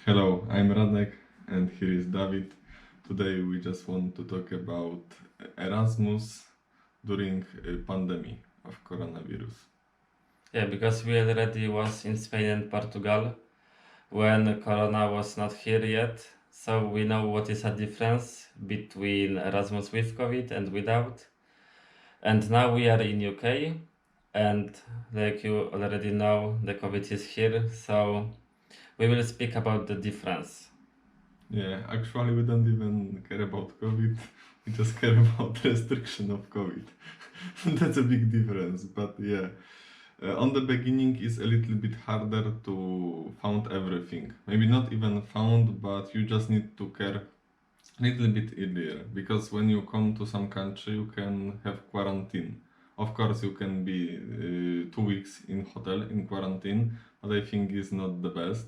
Hello, I'm Radek and here is David. Today we just want to talk about Erasmus during a pandemic of coronavirus. Yeah, because we already was in Spain and Portugal when Corona was not here yet, so we know what is a difference between Erasmus with COVID and without. And now we are in UK, and like you already know, the COVID is here, so we will speak about the difference. Yeah, actually we don't even care about COVID, we just care about restriction of COVID. That's a big difference, but yeah. On the beginning is a little bit harder to found everything. Maybe not even found, but you just need to care little bit earlier, because when you come to some country you can have quarantine. Of course you can be 2 weeks in hotel in quarantine, but I think it's not the best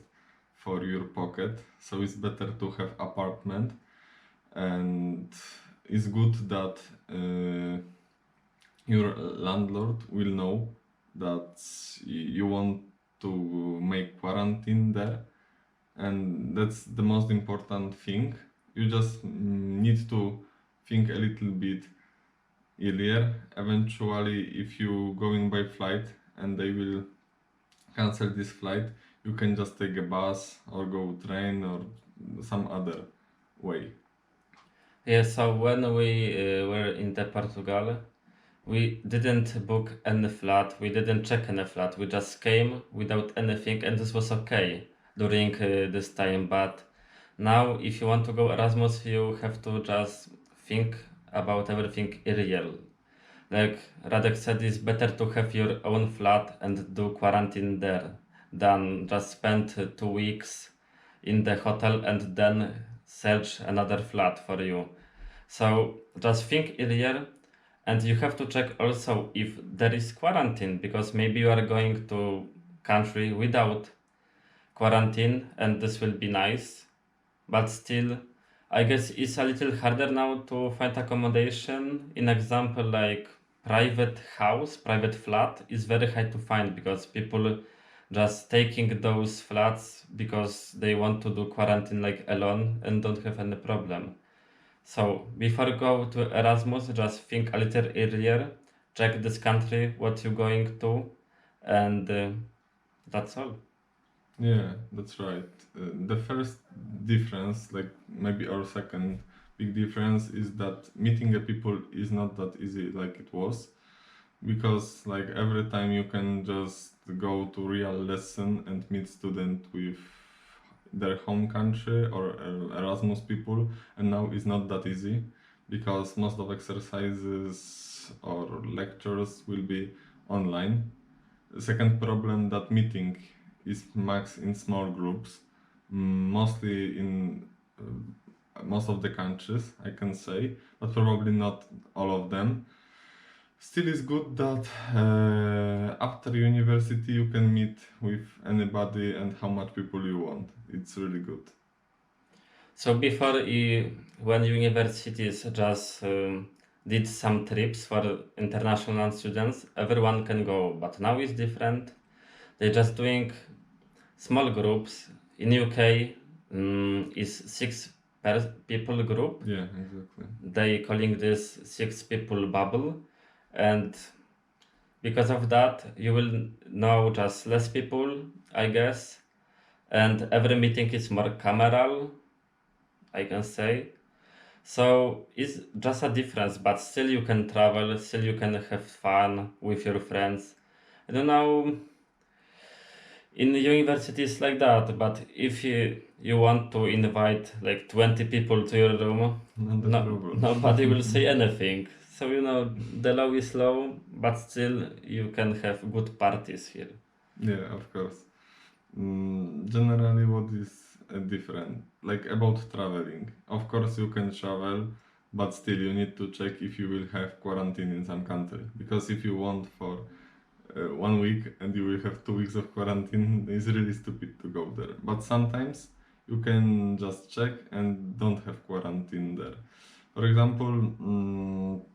for your pocket, so it's better to have apartment. And it's good that your landlord will know that you want to make quarantine there, and that's the most important thing. You just need to think a little bit earlier. Eventually, if you going by flight and they will cancel this flight, you can just take a bus or go train or some other way. Yeah, so when we were in the Portugal, we didn't book any flat, we didn't check any flat, we just came without anything, and this was okay during this time. But now, if you want to go Erasmus, you have to just think about everything earlier. Like Radek said, it's better to have your own flat and do quarantine there than just spend 2 weeks in the hotel and then search another flat for you. So just think earlier, and you have to check also if there is quarantine, because maybe you are going to country without quarantine and this will be nice, but still I guess it's a little harder now to find accommodation. In example, like private house, private flat is very hard to find because people just taking those flats because they want to do quarantine like alone and don't have any problem. So before go to Erasmus, just think a little earlier, check this country, what you're going to, and that's all. Yeah, that's right. The first difference, like maybe our second big difference, is that meeting the people is not that easy like it was, because like every time you can just go to real lesson and meet student with their home country or Erasmus people, and now it's not that easy because most of exercises or lectures will be online. The second problem, that meeting is max in small groups, mostly in most of the countries, I can say, but probably not all of them. Still, it's good that after university you can meet with anybody and how much people you want. It's really good. So before when universities just did some trips for international students, everyone can go. But now it's different. They're just doing small groups. In UK, is people group. Yeah, exactly. They calling this 6 people bubble, and because of that, you will know just less people, I guess. And every meeting is more cameral, I can say. So it's just a difference, but still you can travel, still you can have fun with your friends. I don't know, in universities like that, but if you want to invite like 20 people to your room, Not the no, problem. nobody will say anything. So the law is low, but still you can have good parties here. Yeah, of course. Generally, what is different? Like about traveling. Of course, you can travel, but still you need to check if you will have quarantine in some country. Because if you want for 1 week and you will have 2 weeks of quarantine, it's really stupid to go there. But sometimes you can just check and don't have quarantine there. For example,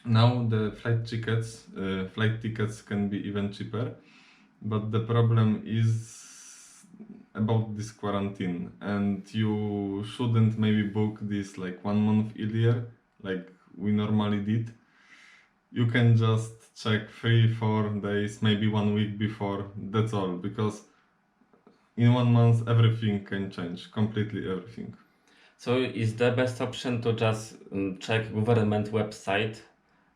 now the flight tickets can be even cheaper, but the problem is about this quarantine, and you shouldn't maybe book this like 1 month earlier, like we normally did. You can just check 3 4 days, maybe 1 week before. That's all, because in 1 month everything can change, completely everything. So is the best option to just check government website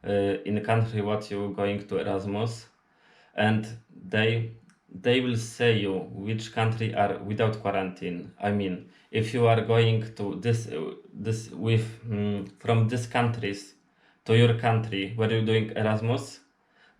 in the country what you going to Erasmus, and they will say you which country are without quarantine. I mean, if you are going to this with from these countries to your country where you're doing Erasmus,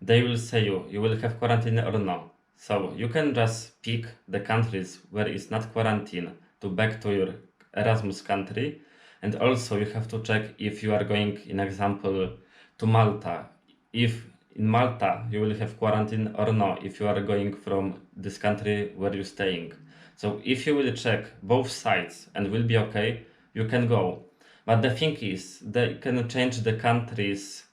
they will say you will have quarantine or no. So you can just pick the countries where it's not quarantine to back to your Erasmus country, and also you have to check if you are going, in example, to Malta. If in Malta you will have quarantine or no, if you are going from this country where you're staying. So if you will check both sides and will be okay, you can go. But the thing is, they can change the countries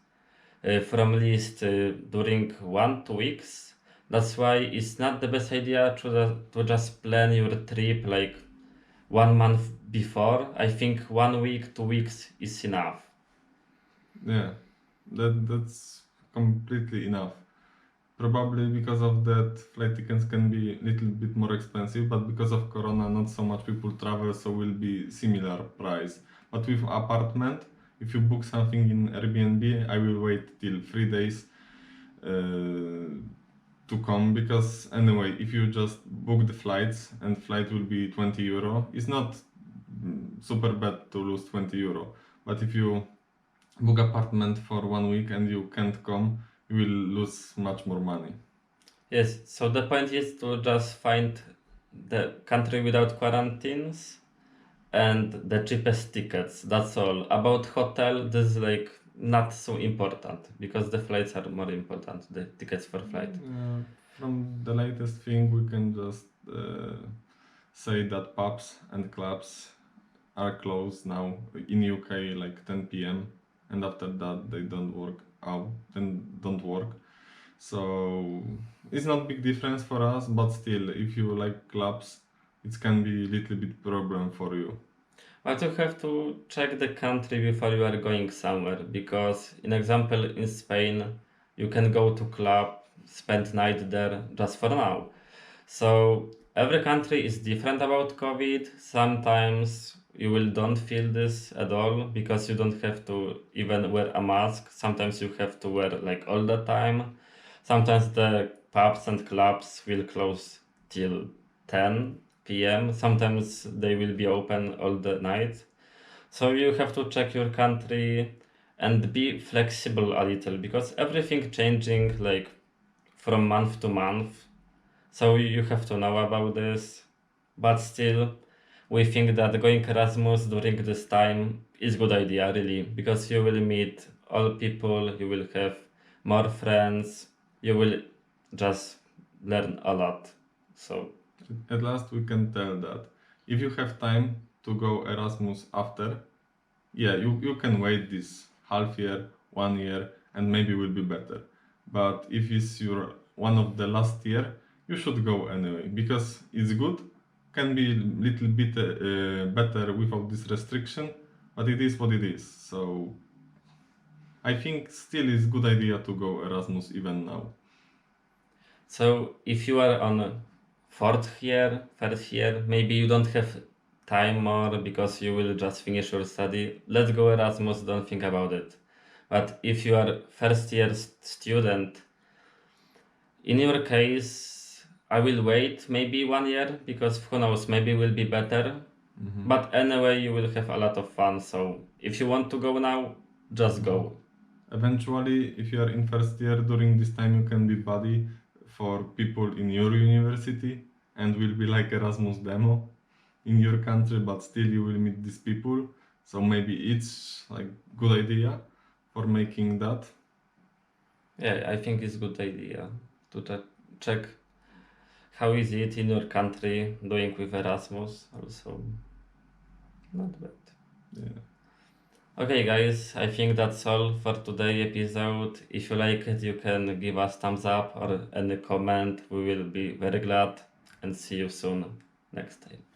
from list during 1 2 weeks. That's why it's not the best idea to just plan your trip like 1 month before. I think 1 week, 2 weeks is enough. Yeah, that's completely enough. Probably because of that, flight tickets can be a little bit more expensive, but because of Corona, not so much people travel, so will be similar price. But with apartment, if you book something in Airbnb, I will wait till 3 days to come, because anyway, if you just book the flights and flight will be 20 euro, it's not super bad to lose 20 euro. But if you book apartment for 1 week and you can't come, you will lose much more money. Yes, so the point is to just find the country without quarantines and the cheapest tickets. That's all. About hotel, this is like not so important because the flights are more important, the tickets for flight. From the latest thing, we can just say that pubs and clubs are closed now in UK like 10 p.m. and after that they don't work out, then don't work. So it's not big difference for us, but still, if you like clubs, it can be a little bit problem for you. But you have to check the country before you are going somewhere because, in example, in Spain, you can go to club, spend night there just for now. So every country is different about COVID. Sometimes you will don't feel this at all because you don't have to even wear a mask. Sometimes you have to wear like all the time. Sometimes the pubs and clubs will close till 10 p.m. Sometimes they will be open all the night. So you have to check your country and be flexible a little because everything changing like from month to month. So you have to know about this. But still, we think that going Erasmus during this time is good idea really because you will meet all people, you will have more friends, you will just learn a lot. So At last, we can tell that if you have time to go Erasmus after, yeah, you can wait this half year, 1 year, and maybe will be better. But if it's your one of the last year, you should go anyway because it's good. Can be little bit better without this restriction, but it is what it is. So I think still it's good idea to go Erasmus even now. So if you are on fourth year, first year, maybe you don't have time more because you will just finish your study. Let's go Erasmus, don't think about it. But if you are first year student, in your case, I will wait maybe 1 year because who knows, maybe will be better. But anyway, you will have a lot of fun. So if you want to go now, just go. Eventually, if you are in first year, during this time you can be buddy for people in your university and will be like Erasmus demo in your country, but still you will meet these people. So maybe it's like good idea for making that. Yeah, I think it's good idea to check how is it in your country doing with Erasmus also. Not bad. Yeah. Okay, guys, I think that's all for today episode. If you like it, you can give us thumbs up or any comment. We will be very glad. and see you soon next time.